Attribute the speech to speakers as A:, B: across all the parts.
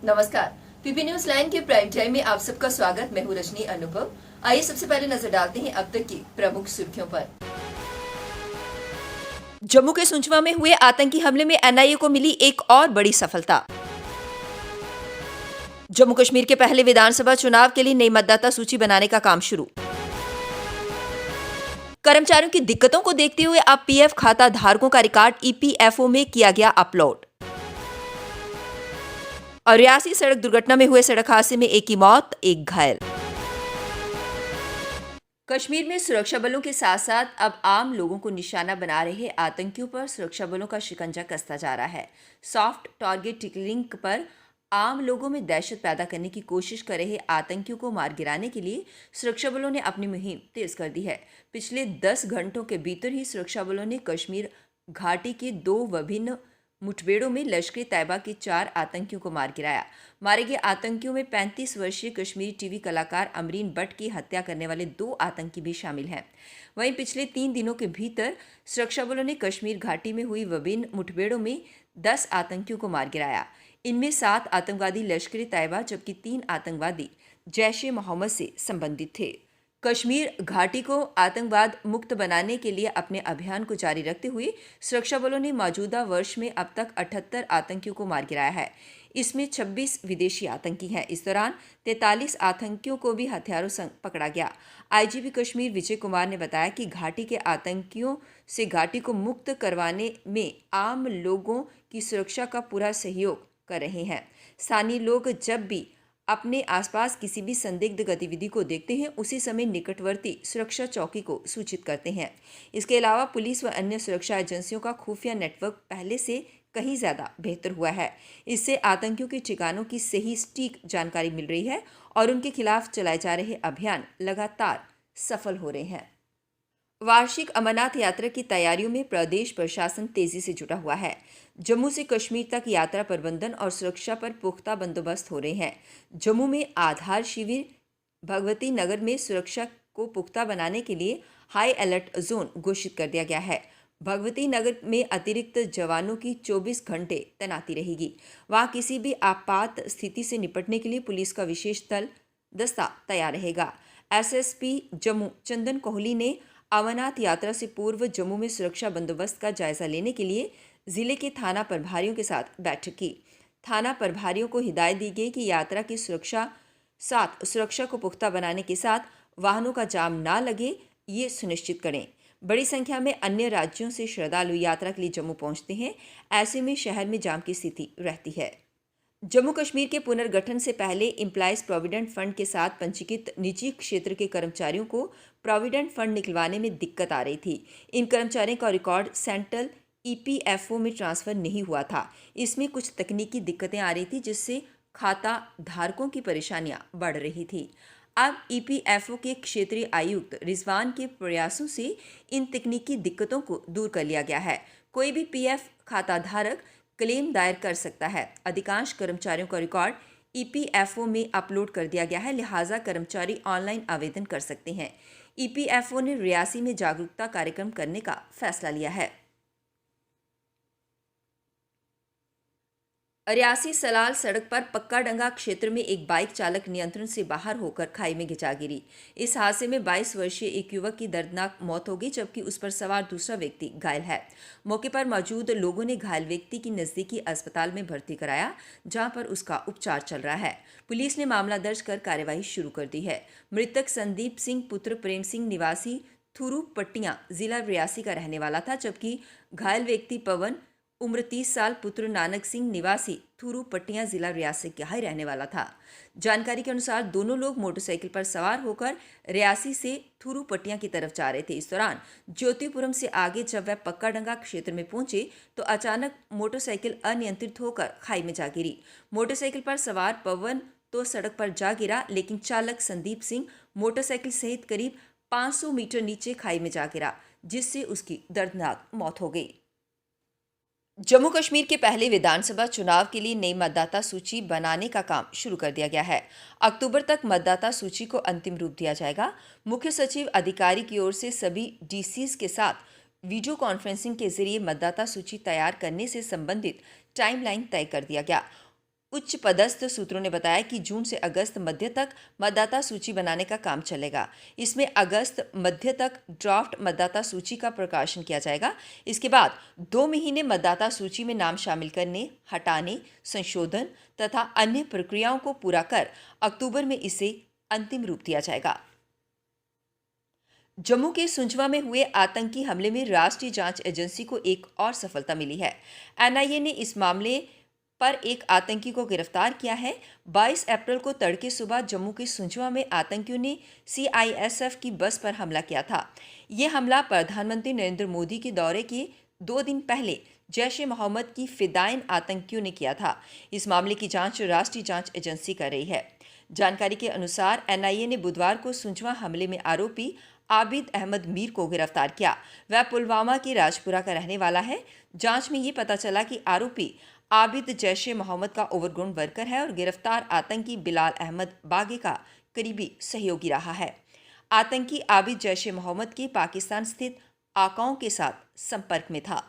A: नमस्कार। PP news line के prime time में आप सबका स्वागत। मैं हूं रजनी अनुभव। आइए सबसे पहले नजर डालते हैं अब तक की प्रमुख सुर्खियों पर। जम्मू के सुंचवा में हुए आतंकी हमले में एनआईए को मिली एक और बड़ी सफलता। जम्मू कश्मीर के पहले विधानसभा चुनाव के लिए नई मतदाता सूची बनाने का काम शुरू। कर्मचारियों की दिक्कतों को देखते हुए अब पीएफ खाता धारकों का रिकॉर्ड ईपीएफओ में किया गया अपलोड। और रियासी सड़क दुर्घटना में हुए सड़क हादसे में एक की मौत, एक घायल। कश्मीर में सुरक्षा बलों के साथ साथ अब आम लोगों को निशाना बना रहे आतंकियों पर सुरक्षा बलों का शिकंजा कसता जा रहा है। सॉफ्ट टारगेट टिकलिंग पर आम लोगों में दहशत पैदा करने की कोशिश कर रहे आतंकियों को मार गिराने के लिए सुरक्षा बलों ने अपनी मुहिम तेज कर दी है। पिछले 10 घंटों के भीतर ही सुरक्षा बलों ने कश्मीर घाटी के 2 विभिन्न मुठभेड़ों में लश्कर तैयबा के 4 आतंकियों को मार गिराया। मारे गए आतंकियों में 35 वर्षीय कश्मीरी टीवी कलाकार अमरीन भट्ट की हत्या करने वाले 2 आतंकी भी शामिल हैं। वहीं पिछले 3 दिनों के भीतर सुरक्षा बलों ने कश्मीर घाटी में हुई विभिन्न मुठभेड़ों में 10 आतंकियों को मार गिराया। इनमें 7 आतंकवादी लश्कर तैयबा जबकि 3 आतंकवादी जैश ए मोहम्मद से संबंधित थे। कश्मीर घाटी को आतंकवाद मुक्त बनाने के लिए अपने अभियान को जारी रखते हुए सुरक्षा बलों ने मौजूदा वर्ष में अब तक 78 आतंकियों को मार गिराया है। इसमें 26 विदेशी आतंकी हैं। इस दौरान 43 आतंकियों को भी हथियारों संग पकड़ा गया। आईजीपी कश्मीर विजय कुमार ने बताया कि घाटी के आतंकियों से घाटी को मुक्त करवाने में आम लोगों की सुरक्षा का पूरा सहयोग कर रहे हैं। स्थानीय लोग जब भी अपने आसपास किसी भी संदिग्ध गतिविधि को देखते हैं उसी समय निकटवर्ती सुरक्षा चौकी को सूचित करते हैं। इसके अलावा पुलिस व अन्य सुरक्षा एजेंसियों का खुफिया नेटवर्क पहले से कहीं ज़्यादा बेहतर हुआ है। इससे आतंकियों के ठिकानों की सही सटीक जानकारी मिल रही है और उनके खिलाफ चलाए जा रहे अभियान लगातार सफल हो रहे हैं। वार्षिक अमरनाथ यात्रा की तैयारियों में प्रदेश प्रशासन तेजी से जुटा हुआ है। जम्मू से कश्मीर तक यात्रा प्रबंधन और सुरक्षा पर पुख्ता बंदोबस्त हो रहे हैं। जम्मू में आधार शिविर, भगवती नगर में सुरक्षा को पुख्ता बनाने के लिए हाई अलर्ट जोन घोषित कर दिया गया है। भगवती नगर में अतिरिक्त जवानों की 24 घंटे तैनाती रहेगी। वहां किसी भी आपात स्थिति से निपटने के लिए पुलिस का विशेष दल दस्ता तैयार रहेगा। एसएसपी जम्मू चंदन कोहली ने अमरनाथ यात्रा से पूर्व जम्मू में सुरक्षा बंदोबस्त का जायजा लेने के लिए जिले के थाना प्रभारियों के साथ बैठक की। थाना प्रभारियों को हिदायत दी गई कि यात्रा की सुरक्षा को पुख्ता बनाने के साथ वाहनों का जाम ना लगे, ये सुनिश्चित करें। बड़ी संख्या में अन्य राज्यों से श्रद्धालु यात्रा के लिए जम्मू पहुंचते हैं। ऐसे में शहर में जाम की स्थिति रहती है। जम्मू कश्मीर के पुनर्गठन से पहले एम्प्लॉयज प्रोविडेंट फंड के साथ पंजीकृत निजी क्षेत्र के कर्मचारियों को प्रोविडेंट फंड निकलवाने में दिक्कत आ रही थी। इन कर्मचारियों का रिकॉर्ड सेंट्रल ईपीएफओ में ट्रांसफर नहीं हुआ था। इसमें कुछ तकनीकी दिक्कतें आ रही थी जिससे खाता धारकों की परेशानियां बढ़ रही थी। अब ईपीएफओ के क्षेत्रीय आयुक्त रिजवान के प्रयासों से इन तकनीकी दिक्कतों को दूर कर लिया गया है। कोई भी पीएफ खाता धारक क्लेम दायर कर सकता है। अधिकांश कर्मचारियों का रिकॉर्ड ईपीएफओ में अपलोड कर दिया गया है, लिहाजा कर्मचारी ऑनलाइन आवेदन कर सकते हैं। ईपीएफओ ने रियासी में जागरूकता कार्यक्रम करने का फैसला लिया है। रियासी सलाल सड़क पर पक्का डंगा क्षेत्र में एक बाइक चालक नियंत्रण से बाहर होकर खाई में गिरा गिरी। इस हादसे में 22 वर्षीय एक युवक की दर्दनाक मौत हो गई जबकि उस पर सवार दूसरा व्यक्ति घायल है। मौके पर मौजूद लोगों ने घायल व्यक्ति की नजदीकी अस्पताल में भर्ती कराया, जहां पर उसका उपचार चल रहा है। पुलिस ने मामला दर्ज कर कार्यवाही शुरू कर दी है। मृतक संदीप सिंह पुत्र प्रेम सिंह निवासी थुरू पट्टियां जिला रियासी का रहने वाला था, जबकि घायल व्यक्ति पवन उम्र 30 साल पुत्र नानक सिंह निवासी थुरू पट्टियां जिला रियासी का ही रहने वाला था। जानकारी के अनुसार दोनों लोग मोटरसाइकिल पर सवार होकर रियासी से थुरू पट्टियां की तरफ जा रहे थे। इस दौरान ज्योतिपुरम से आगे जब वह पक्का डंगा क्षेत्र में पहुंचे तो अचानक मोटरसाइकिल अनियंत्रित होकर खाई में जा गिरी। मोटरसाइकिल पर सवार पवन तो सड़क पर जा गिरा, लेकिन चालक संदीप सिंह मोटरसाइकिल सहित करीब 500 मीटर नीचे खाई में जा गिरा, जिससे उसकी दर्दनाक मौत हो गई। जम्मू कश्मीर के पहले विधानसभा चुनाव के लिए नई मतदाता सूची बनाने का काम शुरू कर दिया गया है। अक्टूबर तक मतदाता सूची को अंतिम रूप दिया जाएगा। मुख्य सचिव अधिकारी की ओर से सभी डीसीज के साथ वीडियो कॉन्फ्रेंसिंग के जरिए मतदाता सूची तैयार करने से संबंधित टाइमलाइन तय कर दिया गया। उच्च पदस्थ सूत्रों ने बताया कि जून से अगस्त मध्य तक मतदाता सूची बनाने का काम चलेगा। इसमें अगस्त मध्य तक ड्राफ्ट मतदाता सूची का प्रकाशन किया जाएगा। इसके बाद 2 महीने मतदाता सूची में नाम शामिल करने, हटाने, संशोधन तथा अन्य प्रक्रियाओं को पूरा कर अक्टूबर में इसे अंतिम रूप दिया जाएगा। जम्मू के सुंजवा में हुए आतंकी हमले में राष्ट्रीय जांच एजेंसी को एक और सफलता मिली है। एनआईए ने इस मामले पर एक आतंकी को गिरफ्तार किया है। 22 अप्रैल को तड़के सुबह जम्मू के सुंजवा में आतंकियों ने सीआईएसएफ की बस पर हमला किया था। यह हमला प्रधानमंत्री नरेंद्र मोदी के दौरे के 2 दिन पहले जैश-ए-मोहम्मद की फिदायन आतंकियों ने किया था। इस मामले की जांच राष्ट्रीय जांच एजेंसी कर रही है। जानकारी के अनुसार एनआईए ने बुधवार को सुंजवा हमले में आरोपी आबिद अहमद मीर को गिरफ्तार किया। वह पुलवामा के राजपुरा का रहने वाला है। जांच में ये पता चला कि आरोपी आबिद जैश-ए-मोहम्मद का ओवरग्राउंड वर्कर है और गिरफ्तार आतंकी बिलाल अहमद बागे का करीबी सहयोगी रहा है। आतंकी आबिद जैश-ए-मोहम्मद के पाकिस्तान स्थित आकाओं के साथ संपर्क में था।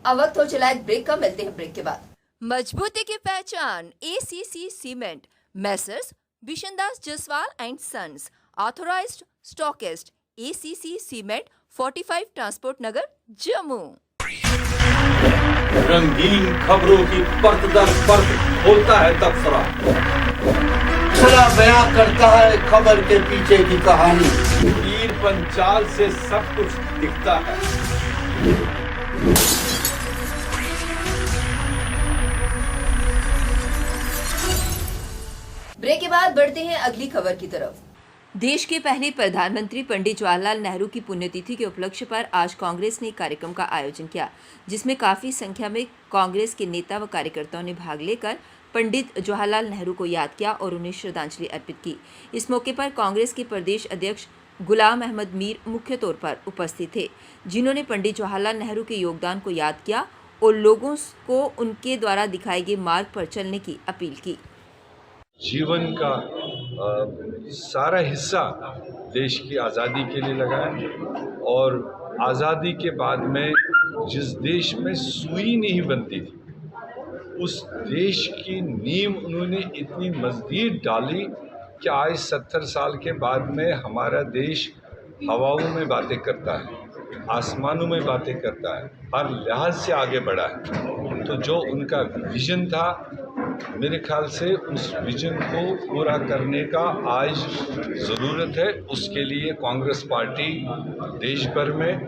A: अब वक्त हो चला एक ब्रेक का, मिलते हैं ब्रेक के बाद। मजबूती की पहचान ACC cement, messrs Bishandas Jaswal and sons, authorised stockist, ACC cement, 45 transport Nagar, Jammu.
B: रंगीन खबरों की परत दर परत खोलता है तबसरा,
C: खुला बयां करता है खबर के पीछे की कहानी।
B: तीर पंचाल से सब कुछ दिखता है।
A: ब्रेक के बाद बढ़ते हैं अगली खबर की तरफ। देश के पहले प्रधानमंत्री पंडित जवाहरलाल नेहरू की पुण्यतिथि के उपलक्ष्य पर आज कांग्रेस ने एक कार्यक्रम का आयोजन किया, जिसमें काफी संख्या में कांग्रेस के नेता व कार्यकर्ताओं ने भाग लेकर पंडित जवाहरलाल नेहरू को याद किया और उन्हें श्रद्धांजलि अर्पित की। इस मौके पर कांग्रेस के प्रदेश अध्यक्ष गुलाम अहमद मीर मुख्य तौर पर उपस्थित थे, जिन्होंने पंडित जवाहरलाल नेहरू के योगदान को याद किया और लोगों को उनके द्वारा दिखाए गए मार्ग पर चलने की अपील की।
D: जीवन का सारा हिस्सा देश की आज़ादी के लिए लगाया और आज़ादी के बाद में जिस देश में सुई नहीं बनती थी, उस देश की नींव उन्होंने इतनी मजबूत डाली कि आज 70 साल के बाद में हमारा देश हवाओं में बातें करता है, आसमानों में बातें करता है, हर लिहाज से आगे बढ़ा है। तो जो उनका विजन था, मेरे ख्याल से उस विजन को पूरा करने का आज ज़रूरत है। उसके लिए कांग्रेस पार्टी देश भर में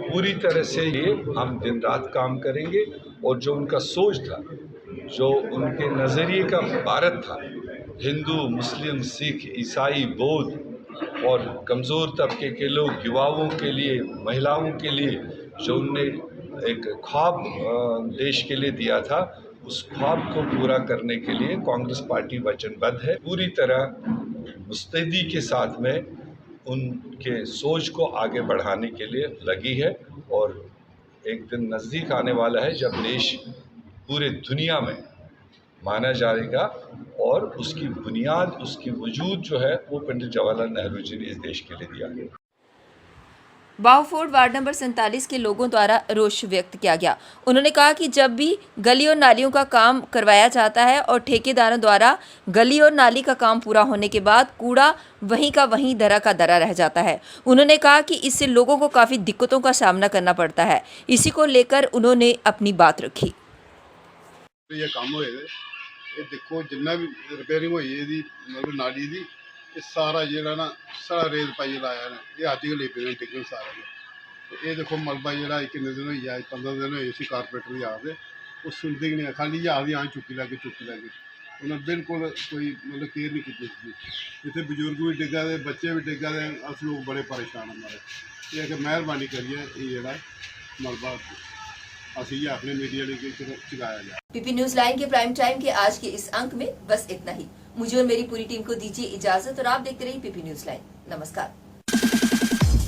D: पूरी तरह से ये हम दिन रात काम करेंगे और जो उनका सोच था, जो उनके नज़रिए का भारत था, हिंदू, मुस्लिम, सिख, ईसाई, बौद्ध और कमज़ोर तबके के लोग, युवाओं के लिए, महिलाओं के लिए जो उनने एक ख्वाब देश के लिए दिया था, उस ख्वाब को पूरा करने के लिए कांग्रेस पार्टी वचनबद्ध है। पूरी तरह मुस्तैदी के साथ में उनके सोच को आगे बढ़ाने के लिए लगी है और एक दिन नज़दीक आने वाला है जब देश पूरे दुनिया में माना जाएगा और उसकी बुनियाद, उसकी वजूद जो है वो पंडित जवाहरलाल नेहरू जी ने इस देश के लिए दिया है।
A: बाउफोर्ड वार्ड नंबर 47 के लोगों द्वारा रोष व्यक्त किया गया। उन्होंने कहा कि जब भी गली और नालियों का काम करवाया जाता है और ठेकेदारों द्वारा गली और नाली का काम पूरा होने के बाद कूड़ा वहीं का वहीं दरा का दरा रह जाता है। उन्होंने कहा कि इससे लोगों को काफ़ी दिक्कतों का सामना करना पड़ता है। इसी को लेकर उन्होंने अपनी बात रखी।
E: ये काम होए ये देखो जिन्ना भी रिपेयरिंग हुई है मतलब नाली दी, ये सारा जेड़ा ना सारा रेत पाइए लाया ने ये अज गै पे टिकन सारा ने। ये देखो मलबा जेड़ा किन्ने दिन होई है, 15 दिन होए सी कारपोरेटर भी आखदे, वो सुनते ही नहीं, खाली आखदे हाँ चुक्की लैगे उन्हें बिल्कुल कोई मतलब केयर नहीं की। इतने बजुर्ग भी डिग्गा दे, बच्चे भी डिग्गा दे, अस लोग बड़े परेशान हमारे। ये मेहरबानी करिए ये जेड़ा मलबा अपने मीडिया लेके चुकाया जाए।
A: पीपी न्यूज लाइन के प्राइम टाइम के आज के इस अंक में बस इतना ही। मुझे और मेरी पूरी टीम को दीजिए इजाजत और आप देखते रहिए पीपी न्यूज लाइन। नमस्कार।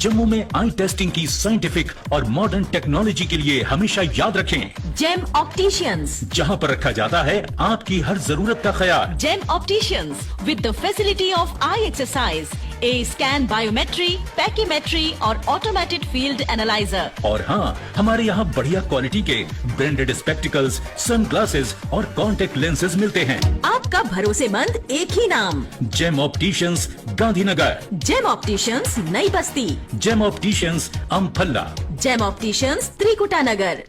F: जम्मू में आई टेस्टिंग की साइंटिफिक और मॉडर्न टेक्नोलॉजी के लिए हमेशा याद रखें
G: जेम ऑप्टिशियंस,
F: जहां पर रखा जाता है आपकी हर जरूरत का ख्याल।
G: Gem opticians with the facility of eye exercise, scan biometry, pachymetry और ऑटोमेटेड फील्ड एनालाइजर।
F: और हाँ, हमारे यहाँ बढ़िया क्वालिटी के ब्रांडेड स्पेक्टिकल्स, सनग्लासेस और कॉन्टेक्ट लेंसेज मिलते हैं।
G: आपका भरोसेमंद एक ही नाम,
F: Gem opticians, Gandhinagar.
G: Gem opticians, Nai Basti.
F: Gem opticians, Amphalla.
G: Gem opticians, Trikuta नगर।